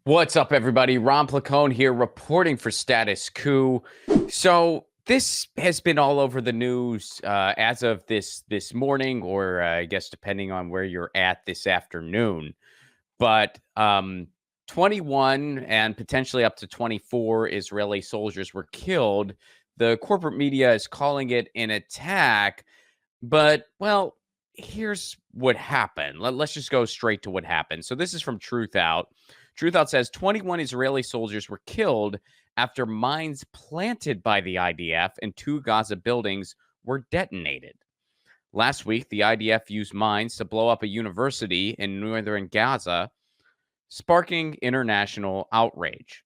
What's up, everybody? Ron Placone here, reporting for Status Coup. So this has been all over the news as of this morning, or I guess depending on where you're at this afternoon. But 21 and potentially up to 24 Israeli soldiers were killed. The corporate media is calling it an attack, but well, here's what happened. Let's just go straight to what happened. So this is from Truth Out. Truth Out says 21 Israeli soldiers were killed after mines planted by the IDF in two Gaza buildings were detonated. Last week, the IDF used mines to blow up a university in northern Gaza, sparking international outrage.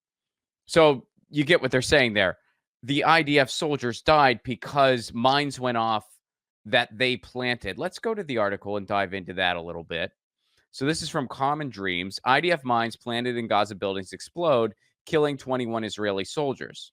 So you get what they're saying there. The IDF soldiers died because mines went off that they planted. Let's go to the article and dive into that a little bit. So this is from Common Dreams. IDF mines planted in Gaza buildings explode, killing 21 Israeli soldiers.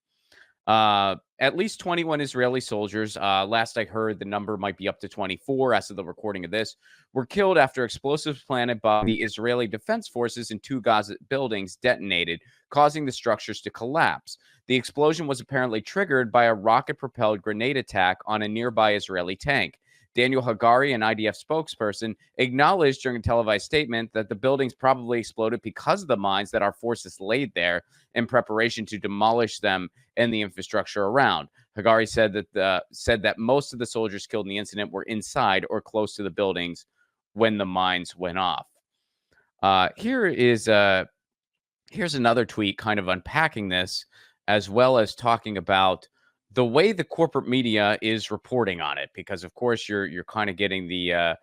At least 21 Israeli soldiers, last I heard the number might be up to 24 as of the recording of this, were killed after explosives planted by the Israeli Defense Forces in two Gaza buildings detonated, causing the structures to collapse. The explosion was apparently triggered by a rocket-propelled grenade attack on a nearby Israeli tank. Daniel Hagari, an IDF spokesperson, acknowledged during a televised statement that the buildings probably exploded because of the mines that our forces laid there in preparation to demolish them and the infrastructure around. Hagari said that most of the soldiers killed in the incident were inside or close to the buildings when the mines went off. Here's another tweet kind of unpacking this, as well as talking about the way the corporate media is reporting on it, because of course you're kind of getting the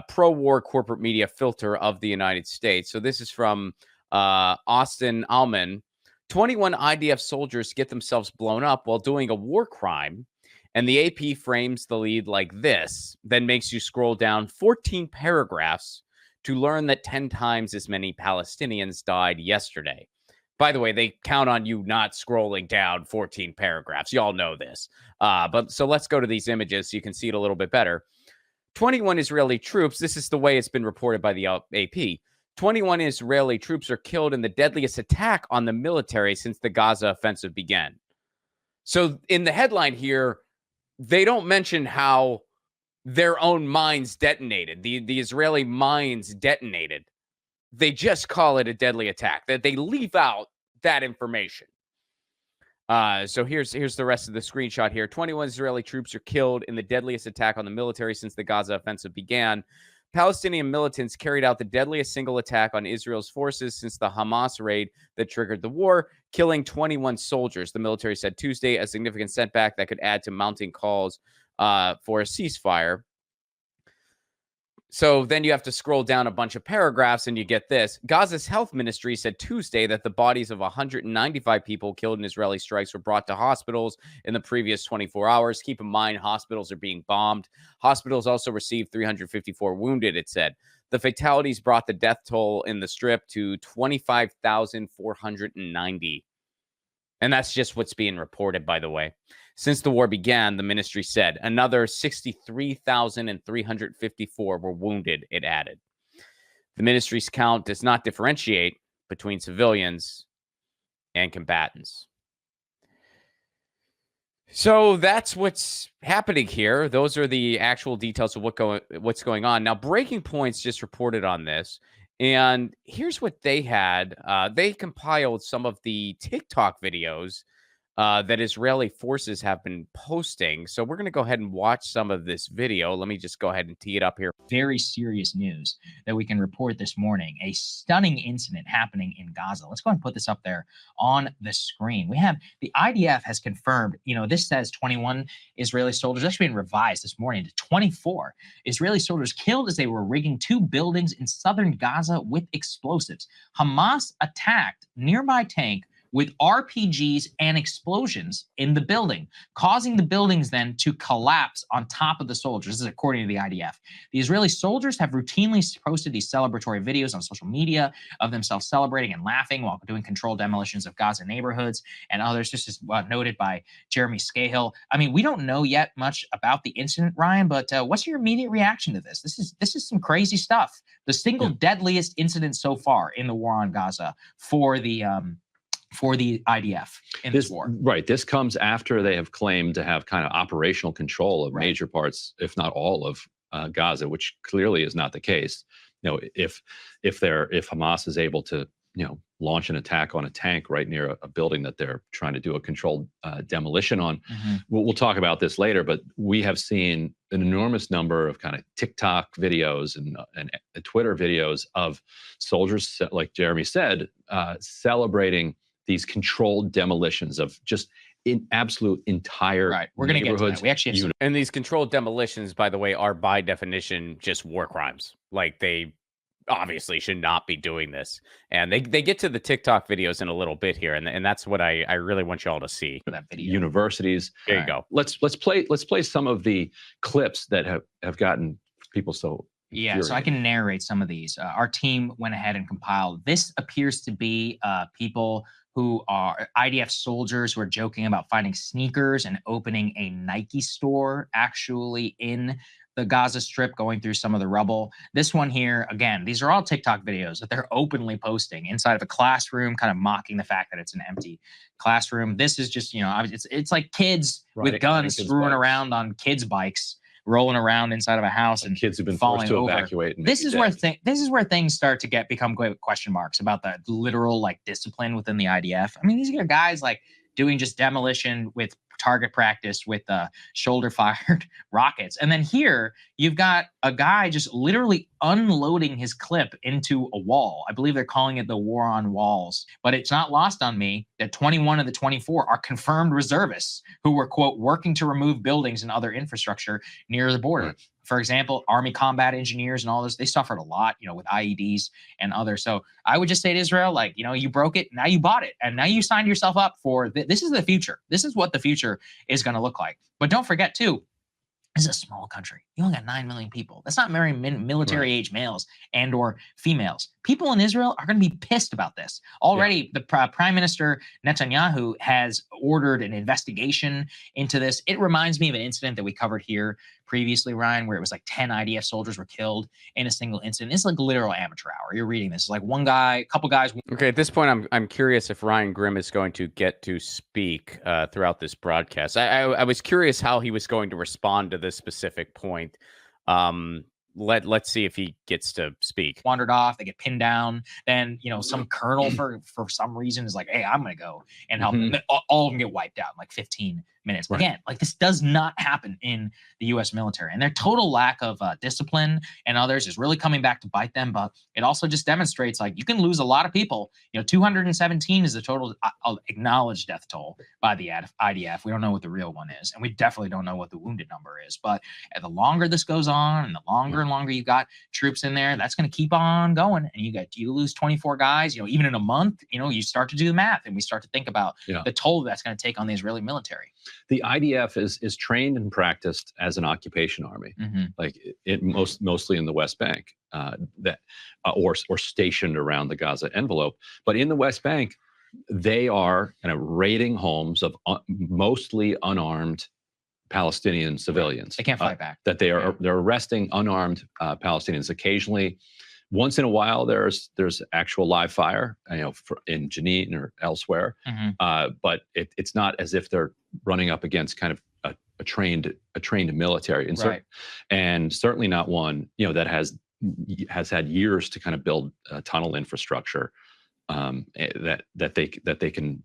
pro-war corporate media filter of the United States. So this is from Austin Alman. 21 IDF soldiers get themselves blown up while doing a war crime, and the AP frames the lead like this, then makes you scroll down 14 paragraphs to learn that 10 times as many Palestinians died yesterday. By the way, they count on you not scrolling down 14 paragraphs. Y'all know this. But so let's go to these images so you can see it a little bit better. 21 Israeli troops, this is the way it's been reported by the AP. 21 Israeli troops are killed in the deadliest attack on the military since the Gaza offensive began. So in the headline here, they don't mention how their own mines detonated. The Israeli mines detonated. They just call it a deadly attack. That they leave out that information. So here's the rest of the screenshot here. 21 Israeli troops are killed in the deadliest attack on the military since the Gaza offensive began. Palestinian militants carried out the deadliest single attack on Israel's forces since the Hamas raid that triggered the war, killing 21 soldiers. The military said Tuesday, a significant setback that could add to mounting calls for a ceasefire. So then you have to scroll down a bunch of paragraphs and you get this. Gaza's health ministry said Tuesday that the bodies of 195 people killed in Israeli strikes were brought to hospitals in the previous 24 hours. Keep in mind, hospitals are being bombed. Hospitals also received 354 wounded, it said. The fatalities brought the death toll in the strip to 25,490. And that's just what's being reported, by the way. Since the war began, the ministry said another 63,354 were wounded, it added. The ministry's count does not differentiate between civilians and combatants. So that's what's happening here. Those are the actual details of what's going on. Now, Breaking Point's just reported on this. And here's what they had. They compiled some of the TikTok videos that Israeli forces have been posting. So we're going to go ahead and watch some of this video. Let me just go ahead and tee it up here. Very serious news that we can report this morning. A stunning incident happening in Gaza. Let's go ahead and put this up there on the screen. We have the IDF has confirmed, this says 21 Israeli soldiers, actually been revised this morning to 24 Israeli soldiers killed as they were rigging two buildings in southern Gaza with explosives. Hamas attacked nearby tank with RPGs and explosions in the building, causing the buildings then to collapse on top of the soldiers. This is according to the IDF. The Israeli soldiers have routinely posted these celebratory videos on social media of themselves celebrating and laughing while doing controlled demolitions of Gaza neighborhoods and others. This is noted by Jeremy Scahill. I mean, we don't know yet much about the incident, Ryan, but what's your immediate reaction to this? This is some crazy stuff. The single deadliest incident so far in the war on Gaza for the IDF in this war. Right. This comes after they have claimed to have kind of operational control of major parts, if not all of Gaza, which clearly is not the case. You know, if Hamas is able to, launch an attack on a tank right near a building that they're trying to do a controlled demolition on, we'll talk about this later. But we have seen an enormous number of kind of TikTok videos and Twitter videos of soldiers, like Jeremy said, celebrating these controlled demolitions of just in absolute entire We're going to get to that. We actually have and these controlled demolitions, by the way, are by definition just war crimes. Like, they obviously should not be doing this. And they get to the TikTok videos in a little bit here, and that's what I really want y'all to see. that video. Universities. There you go. Let's play some of the clips that have gotten people so So I can narrate some of these. Our team went ahead and compiled. This appears to be people who are IDF soldiers who are joking about finding sneakers and opening a Nike store actually in the Gaza Strip, going through some of the rubble. This one here, again, these are all TikTok videos that they're openly posting inside of a classroom, kind of mocking the fact that it's an empty classroom. This is just, it's like kids with guns screwing around on kids' bikes, rolling around inside of a house, and kids have been falling forced to over. evacuate. This is where things start to become question marks about the literal discipline within the IDF. I mean, these are guys doing just demolition with target practice with shoulder fired rockets. And then here you've got a guy just literally unloading his clip into a wall. I believe they're calling it the war on walls, but it's not lost on me that 21 of the 24 are confirmed reservists who were, quote, working to remove buildings and other infrastructure near the border. Right. For example, Army combat engineers and all this, they suffered a lot, with IEDs and others. So I would just say to Israel, you broke it, now you bought it, and now you signed yourself up for this is the future. This is what the future is going to look like. But don't forget, too, this is a small country. You only got 9 million people. That's not very military-age males and or females. People in Israel are going to be pissed about this. Already, the Prime Minister Netanyahu has ordered an investigation into this. It reminds me of an incident that we covered here previously, Ryan, where it was 10 IDF soldiers were killed in a single incident. It's like literal amateur hour. You're reading this. It's one guy, a couple guys. Okay, at this point, I'm curious if Ryan Grimm is going to get to speak throughout this broadcast. I was curious how he was going to respond to this specific point. Let's see if he gets to speak. Wandered off, they get pinned down. Then, some colonel for some reason is like, hey, I'm going to go and help them. All of them get wiped out in 15 minutes. But again, this does not happen in the U.S. military. And their total lack of discipline and others is really coming back to bite them. But it also just demonstrates you can lose a lot of people. 217 is the total acknowledged death toll by the IDF. We don't know what the real one is. And we definitely don't know what the wounded number is. But the longer this goes on and the longer and longer you got troops in there, that's going to keep on going. And you lose 24 guys, even in a month, you start to do the math and we start to think about the toll that's going to take on the Israeli military. The IDF is trained and practiced as an occupation army, mostly in the West Bank, or stationed around the Gaza envelope. But in the West Bank, they are kind of raiding homes of mostly unarmed Palestinian civilians. They can't fight back. That they're arresting unarmed Palestinians occasionally. Once in a while, there's actual live fire, in Jenin or elsewhere. But it's not as if they're running up against kind of a trained military, and certainly not one that has had years to kind of build tunnel infrastructure that they can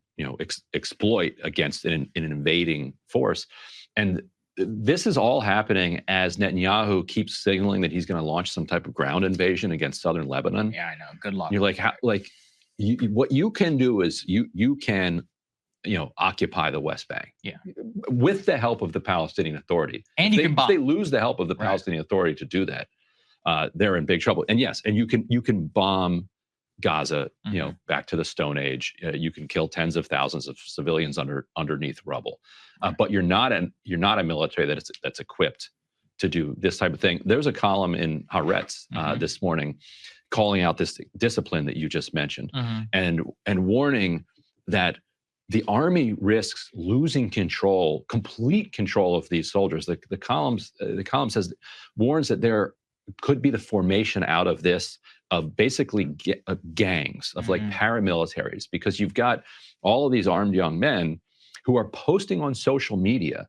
exploit against an invading force. And this is all happening as Netanyahu keeps signaling that he's going to launch some type of ground invasion against southern Lebanon. Yeah, I know. Good luck. You're what you can do is you can occupy the West Bank. Yeah. With the help of the Palestinian Authority. And you can bomb. If they lose the help of the Palestinian Authority to do that, they're in big trouble. And yes, and you can bomb Gaza, back to the Stone Age. You can kill tens of thousands of civilians underneath rubble, but you're not a military that's equipped to do this type of thing. There's a column in Haaretz this morning calling out this discipline that you just mentioned, and warning that the army risks losing complete control of these soldiers. The column warns that there could be the formation out of this of basically gangs of like paramilitaries, because you've got all of these armed young men who are posting on social media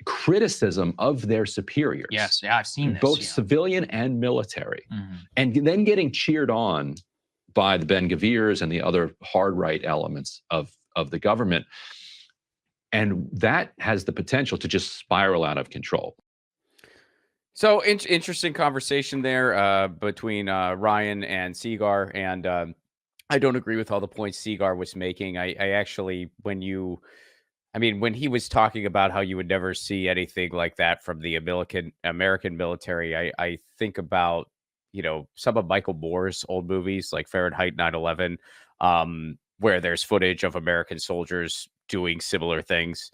criticism of their superiors. Yes, yeah, I've seen this. Both civilian and military. And then getting cheered on by the Ben-Gvirs and the other hard right elements of the government. And that has the potential to just spiral out of control. So interesting conversation there between Ryan and Seagar. And I don't agree with all the points Seagar was making. I actually, when he was talking about how you would never see anything like that from the American military, I think about, some of Michael Moore's old movies like Fahrenheit 9/11, where there's footage of American soldiers doing similar things.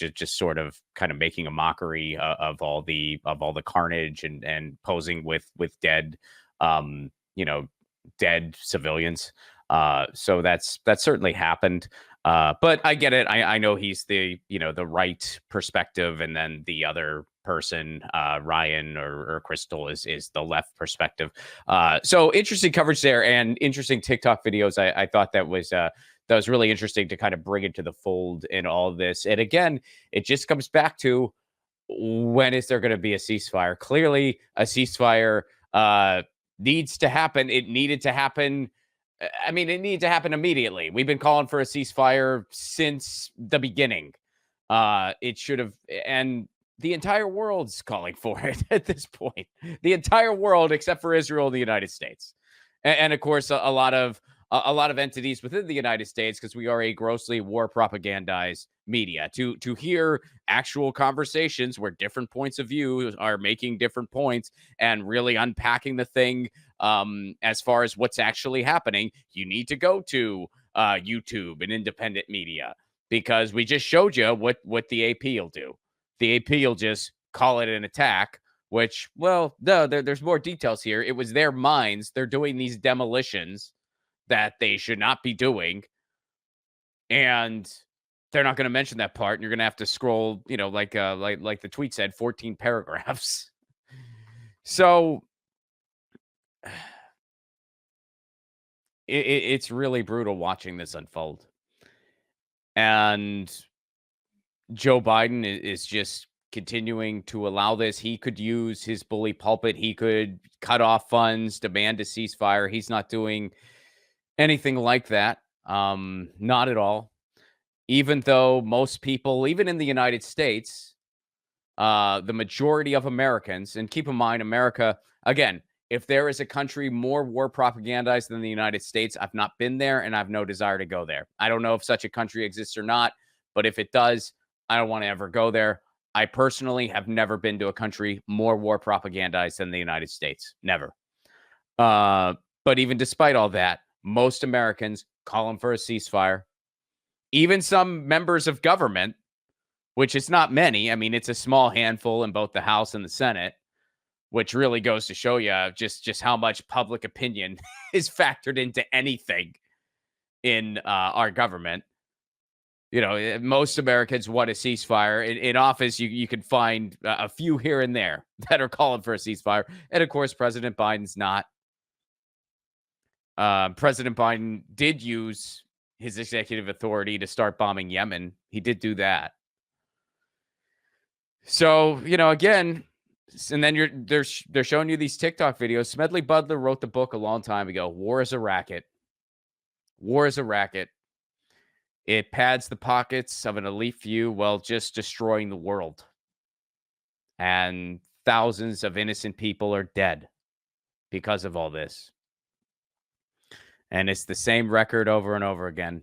Just sort of kind of making a mockery of all the carnage and posing with dead, dead civilians. So that's certainly happened. But I get it. I know he's the right perspective, and then the other person, Ryan or Crystal, is the left perspective. So interesting coverage there, and interesting TikTok videos. I thought that was really interesting to kind of bring it to the fold in all of this. And again, it just comes back to, when is there going to be a ceasefire? Clearly, a ceasefire needs to happen. It needed to happen. It needed to happen immediately. We've been calling for a ceasefire since the beginning. It should have, and the entire world's calling for it at this point. The entire world, except for Israel and the United States, and of course, a lot of entities within the United States, because we are a grossly war propagandized media. To hear actual conversations where different points of view are making different points and really unpacking the thing, as far as what's actually happening, you need to go to YouTube and independent media, because we just showed you what the AP will do. The AP will just call it an attack, which, well, no, there's more details here. It was their mines. They're doing these demolitions that they should not be doing, and they're not going to mention that part. And you're going to have to scroll, like the tweet said, 14 paragraphs. So it's really brutal watching this unfold. And Joe Biden is just continuing to allow this. He could use his bully pulpit. He could cut off funds, demand a ceasefire. He's not doing anything like that. Not at all. Even though most people, even in the United States, the majority of Americans, and keep in mind, America, again, if there is a country more war propagandized than the United States, I've not been there and I have no desire to go there. I don't know if such a country exists or not, but if it does, I don't want to ever go there. I personally have never been to a country more war propagandized than the United States. Never. But even despite all that, most Americans calling for a ceasefire. Even some members of government, which is not many. It's a small handful in both the House and the Senate, which really goes to show you just how much public opinion is factored into anything in our government. Most Americans want a ceasefire. In office, you can find a few here and there that are calling for a ceasefire. And of course, President Biden's not. President Biden did use his executive authority to start bombing Yemen. He did do that. So, again, and then they're showing you these TikTok videos. Smedley Butler wrote the book a long time ago, War is a Racket. War is a racket. It pads the pockets of an elite few while just destroying the world. And thousands of innocent people are dead because of all this. And it's the same record over and over again.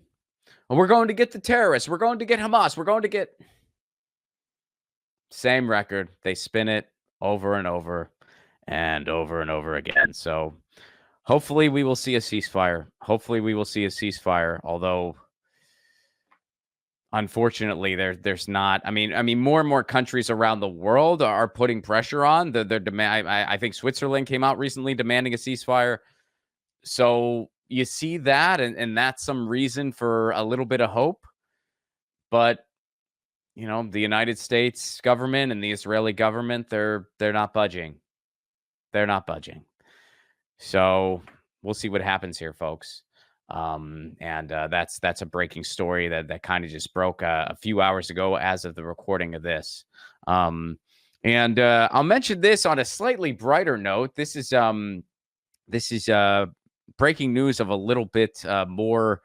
And we're going to get the terrorists. We're going to get Hamas. We're going to get... Same record. They spin it over and over and over and over again. So Hopefully we will see a ceasefire. Hopefully we will see a ceasefire. Although, unfortunately, there's not. I mean, more and more countries around the world are putting pressure on. They're demand. I think Switzerland came out recently demanding a ceasefire. So you see that, and that's some reason for a little bit of hope. But the United States government and the Israeli government, they're not budging. They're not budging. So we'll see what happens here, folks. That's a breaking story that kind of just broke a few hours ago as of the recording of this. I'll mention this on a slightly brighter note. This is breaking news of a little bit more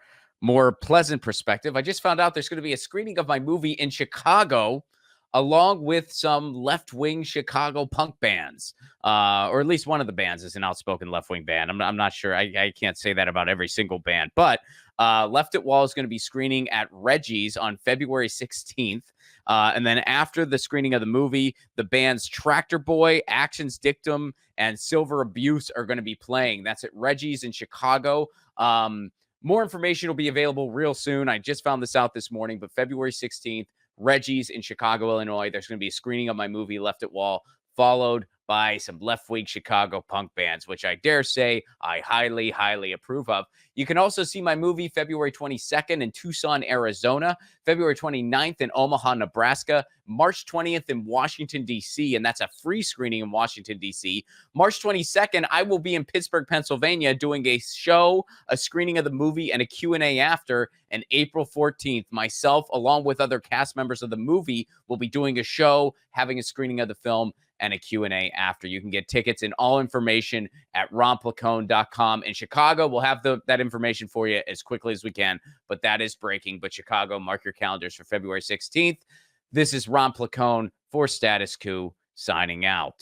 pleasant perspective. I just found out there's going to be a screening of my movie in Chicago, along with some left-wing Chicago punk bands, or at least one of the bands is an outspoken left-wing band. I'm not sure. I can't say that about every single band, but Left at Wall is going to be screening at Reggie's on February 16th. And then after the screening of the movie, the bands Tractor Boy, Actions Dictum, and Silver Abuse are going to be playing. That's at Reggie's in Chicago. More information will be available real soon. I just found this out this morning, but February 16th, Reggie's in Chicago, Illinois. There's going to be a screening of my movie, Left at Wall, followed by some left-wing Chicago punk bands, which I dare say I highly, highly approve of. You can also see my movie February 22nd in Tucson, Arizona, February 29th in Omaha, Nebraska, March 20th in Washington, D.C., and that's a free screening in Washington, D.C. March 22nd, I will be in Pittsburgh, Pennsylvania, doing a show, a screening of the movie, and a Q&A after. And April 14th, myself, along with other cast members of the movie, will be doing a show, having a screening of the film, and a Q&A after. You can get tickets and all information at ronplacone.com. In Chicago, we'll have that information for you as quickly as we can, but that is breaking. But Chicago, mark your calendars for February 16th. This is Ron Placone for Status Coup, signing out.